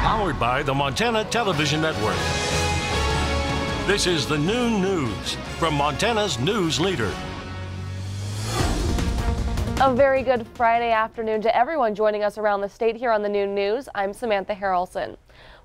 Powered by the Montana Television Network. This is the Noon News from Montana's news leader. A very good Friday afternoon to everyone joining us around the state here on the Noon News. I'm Samantha Harrelson.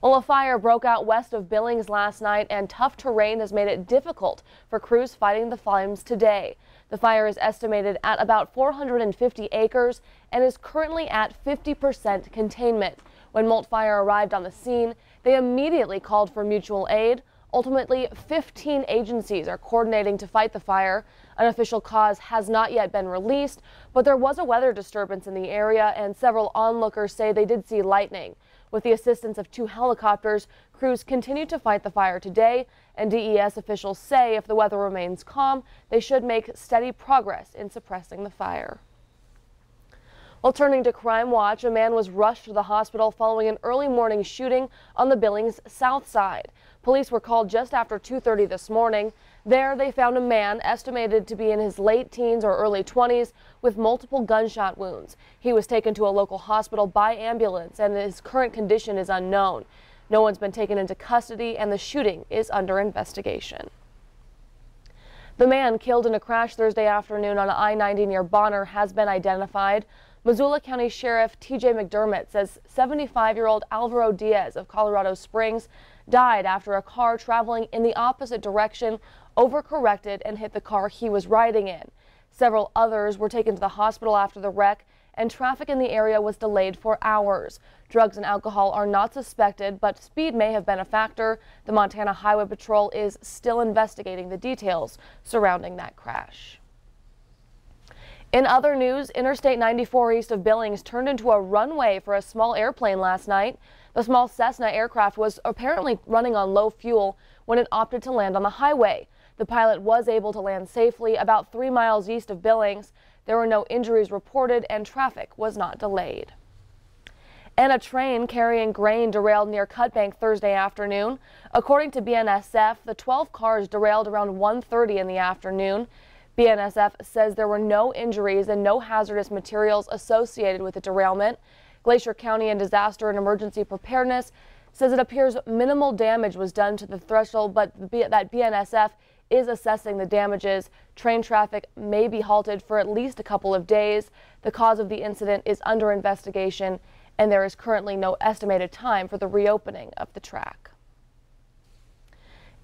Well, a fire broke out west of Billings last night, and tough terrain has made it difficult for crews fighting the flames today. The fire is estimated at about 450 acres and is currently at 50% containment. When Molt Fire arrived on the scene, they immediately called for mutual aid. Ultimately, 15 agencies are coordinating to fight the fire. An official cause has not yet been released, but there was a weather disturbance in the area, and several onlookers say they did see lightning. With the assistance of 2 helicopters, crews continue to fight the fire today, and DES officials say if the weather remains calm, they should make steady progress in suppressing the fire. Well, turning to Crime Watch, a man was rushed to the hospital following an early morning shooting on the Billings South Side. Police were called just after 2:30 this morning. There, they found a man estimated to be in his late teens or early 20s with multiple gunshot wounds. He was taken to a local hospital by ambulance, and his current condition is unknown. No one's been taken into custody, and the shooting is under investigation. The man killed in a crash Thursday afternoon on I-90 near Bonner has been identified. Missoula County Sheriff T.J. McDermott says 75-year-old Alvaro Diaz of Colorado Springs died after a car traveling in the opposite direction overcorrected and hit the car he was riding in. Several others were taken to the hospital after the wreck, and traffic in the area was delayed for hours. Drugs and alcohol are not suspected, but speed may have been a factor. The Montana Highway Patrol is still investigating the details surrounding that crash. In other news, Interstate 94 east of Billings turned into a runway for a small airplane last night. The small Cessna aircraft was apparently running on low fuel when it opted to land on the highway. The pilot was able to land safely about 3 miles east of Billings. There were no injuries reported, and traffic was not delayed. And a train carrying grain derailed near Cutbank Thursday afternoon. According to BNSF, the 12 cars derailed around 1:30 in the afternoon. BNSF says there were no injuries and no hazardous materials associated with the derailment. Glacier County and Disaster and Emergency Preparedness says it appears minimal damage was done to the threshold, but that BNSF is assessing the damages. Train traffic may be halted for at least a couple of days. The cause of the incident is under investigation, and there is currently no estimated time for the reopening of the track.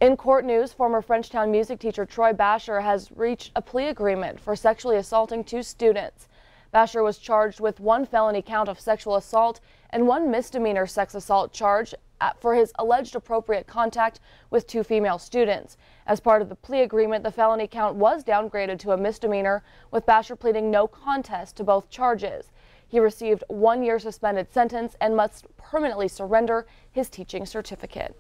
In court news, former Frenchtown music teacher Troy Basher has reached a plea agreement for sexually assaulting 2 students. Basher was charged with 1 felony count of sexual assault and 1 misdemeanor sex assault charge for his alleged appropriate contact with 2 female students. As part of the plea agreement, the felony count was downgraded to a misdemeanor, with Basher pleading no contest to both charges. He received 1-year suspended sentence and must permanently surrender his teaching certificate.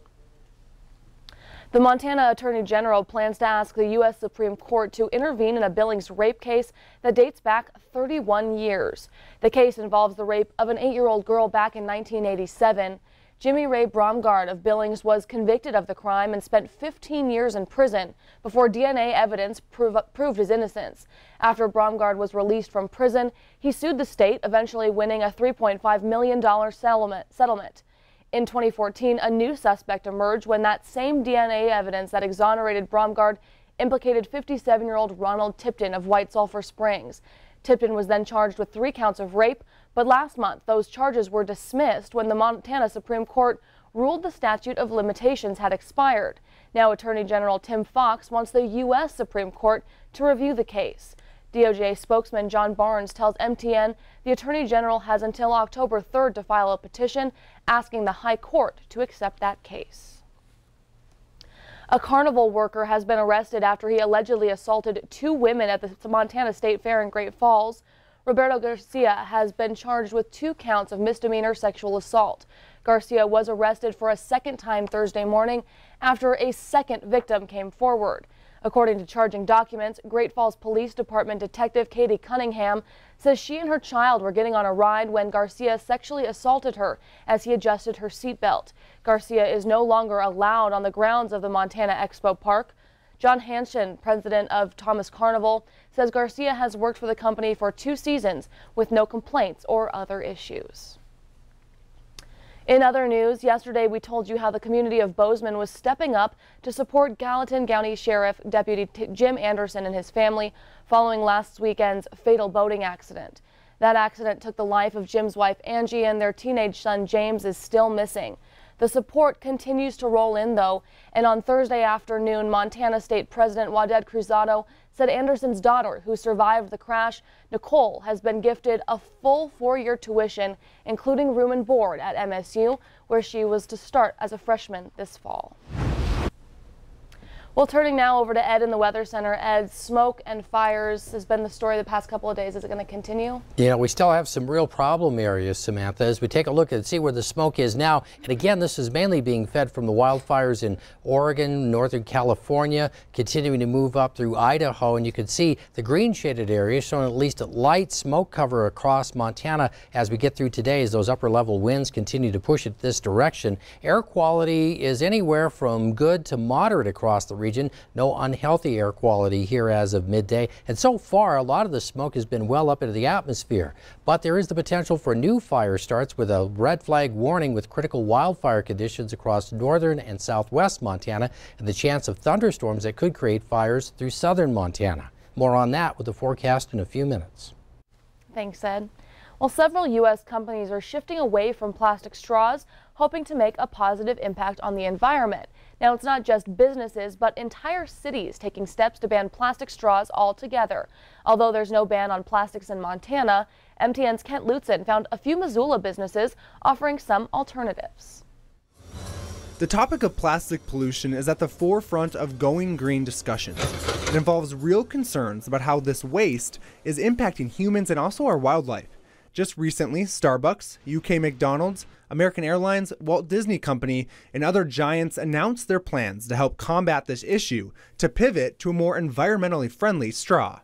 The Montana Attorney General plans to ask the U.S. Supreme Court to intervene in a Billings rape case that dates back 31 years. The case involves the rape of an 8-year-old girl back in 1987. Jimmy Ray Bromgard of Billings was convicted of the crime and spent 15 years in prison before DNA evidence proved his innocence. After Bromgard was released from prison, he sued the state, eventually winning a $3.5 million settlement. In 2014, a new suspect emerged when that same DNA evidence that exonerated Bromgard implicated 57-year-old Ronald Tipton of White Sulphur Springs. Tipton was then charged with 3 counts of rape, but last month those charges were dismissed when the Montana Supreme Court ruled the statute of limitations had expired. Now Attorney General Tim Fox wants the U.S. Supreme Court to review the case. DOJ spokesman John Barnes tells MTN the Attorney General has until October 3rd to file a petition asking the High Court to accept that case. A carnival worker has been arrested after he allegedly assaulted 2 women at the Montana State Fair in Great Falls. Roberto Garcia has been charged with 2 counts of misdemeanor sexual assault. Garcia was arrested for a second time Thursday morning after a second victim came forward. According to charging documents, Great Falls Police Department Detective Katie Cunningham says she and her child were getting on a ride when Garcia sexually assaulted her as he adjusted her seatbelt. Garcia is no longer allowed on the grounds of the Montana Expo Park. John Hansen, president of Thomas Carnival, says Garcia has worked for the company for 2 seasons with no complaints or other issues. In other news, yesterday we told you how the community of Bozeman was stepping up to support Gallatin County Sheriff Deputy Jim Anderson and his family following last weekend's fatal boating accident. That accident took the life of Jim's wife Angie, and their teenage son James is still missing. The support continues to roll in, though, and on Thursday afternoon, Montana State President Waded Cruzado said Anderson's daughter, who survived the crash, Nicole, has been gifted a full 4-year tuition, including room and board at MSU, where she was to start as a freshman this fall. Well, turning now over to Ed in the Weather Center. Ed, smoke and fires has been the story the past couple of days. Is it going to continue? Yeah, we still have some real problem areas, Samantha, as we take a look and see where the smoke is now. And again, this is mainly being fed from the wildfires in Oregon, Northern California, continuing to move up through Idaho. And you can see the green shaded area showing at least a light smoke cover across Montana as we get through today, as those upper level winds continue to push it this direction. Air quality is anywhere from good to moderate across the region. No unhealthy air quality here as of midday. And so far, a lot of the smoke has been well up into the atmosphere. But there is the potential for new fire starts with a red flag warning with critical wildfire conditions across northern and southwest Montana and the chance of thunderstorms that could create fires through southern Montana. More on that with the forecast in a few minutes. Thanks, Ed. Well, several U.S. companies are shifting away from plastic straws, hoping to make a positive impact on the environment. Now, it's not just businesses, but entire cities taking steps to ban plastic straws altogether. Although there's no ban on plastics in Montana, MTN's Kent Lutzen found a few Missoula businesses offering some alternatives. The topic of plastic pollution is at the forefront of going green discussions. It involves real concerns about how this waste is impacting humans and also our wildlife. Just recently, Starbucks, UK McDonald's, American Airlines, Walt Disney Company, and other giants announced their plans to help combat this issue to pivot to a more environmentally friendly straw.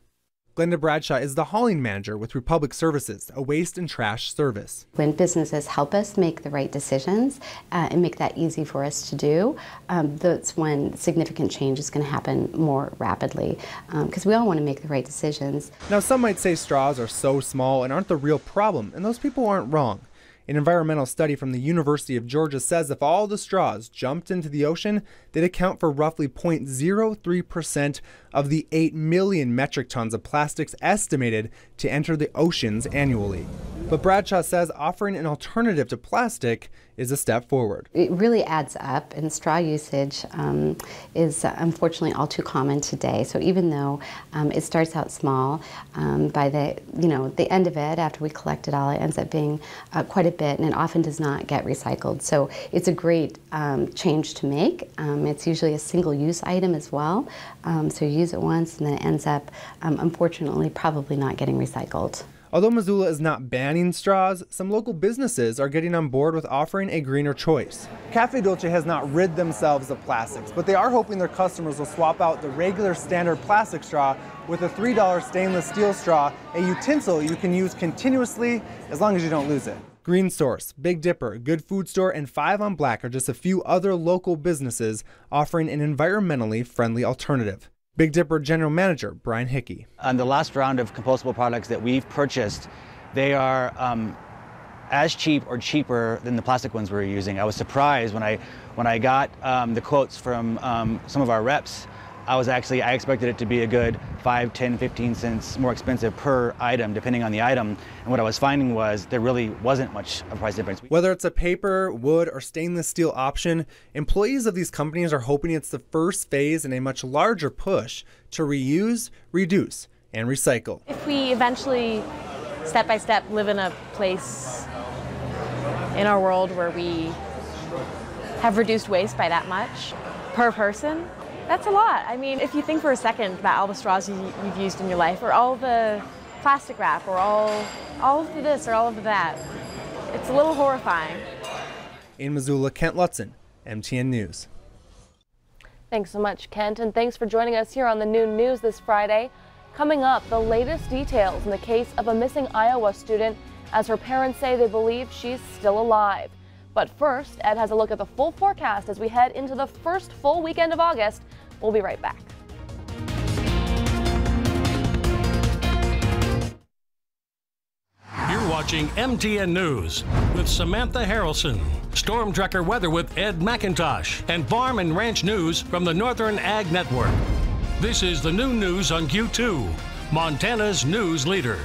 Glenda Bradshaw is the hauling manager with Republic Services, a waste and trash service. When businesses help us make the right decisions and make that easy for us to do, that's when significant change is going to happen more rapidly, because we all want to make the right decisions. Now, some might say straws are so small and aren't the real problem, and those people aren't wrong. An environmental study from the University of Georgia says if all the straws jumped into the ocean, they'd account for roughly 0.03% of the 8 million metric tons of plastics estimated to enter the oceans annually. But Bradshaw says offering an alternative to plastic is a step forward. It really adds up, and straw usage is unfortunately all too common today. So even though it starts out small, by the end of it, after we collect it all, it ends up being quite a bit, and it often does not get recycled. So it's a great change to make. It's usually a single-use item as well. So you use it once, and then it ends up, unfortunately, probably not getting recycled. Although Missoula is not banning straws, some local businesses are getting on board with offering a greener choice. Cafe Dolce has not rid themselves of plastics, but they are hoping their customers will swap out the regular standard plastic straw with a $3 stainless steel straw, a utensil you can use continuously as long as you don't lose it. Green Source, Big Dipper, Good Food Store, and 5 on Black are just a few other local businesses offering an environmentally friendly alternative. Big Dipper General Manager Brian Hickey. On the last round of compostable products that we've purchased, they are as cheap or cheaper than the plastic ones we were using. I was surprised when I got the quotes from some of our reps. I expected it to be a good 5, 10, 15 cents more expensive per item, depending on the item. And what I was finding was there really wasn't much of a price difference. Whether it's a paper, wood, or stainless steel option, employees of these companies are hoping it's the first phase in a much larger push to reuse, reduce, and recycle. If we eventually, step by step, live in a place in our world where we have reduced waste by that much per person, that's a lot. I mean, if you think for a second about all the straws you've used in your life, or all the plastic wrap, or all of this or all of that, it's a little horrifying. In Missoula, Kent Lutzen, MTN News. Thanks so much, Kent, and thanks for joining us here on the Noon News this Friday. Coming up, the latest details in the case of a missing Iowa student, as her parents say they believe she's still alive. But first, Ed has a look at the full forecast as we head into the first full weekend of August. We'll be right back. You're watching MTN News with Samantha Harrelson. Storm Tracker weather with Ed McIntosh, and farm and ranch news from the Northern Ag Network. This is the noon news on Q2, Montana's news leader.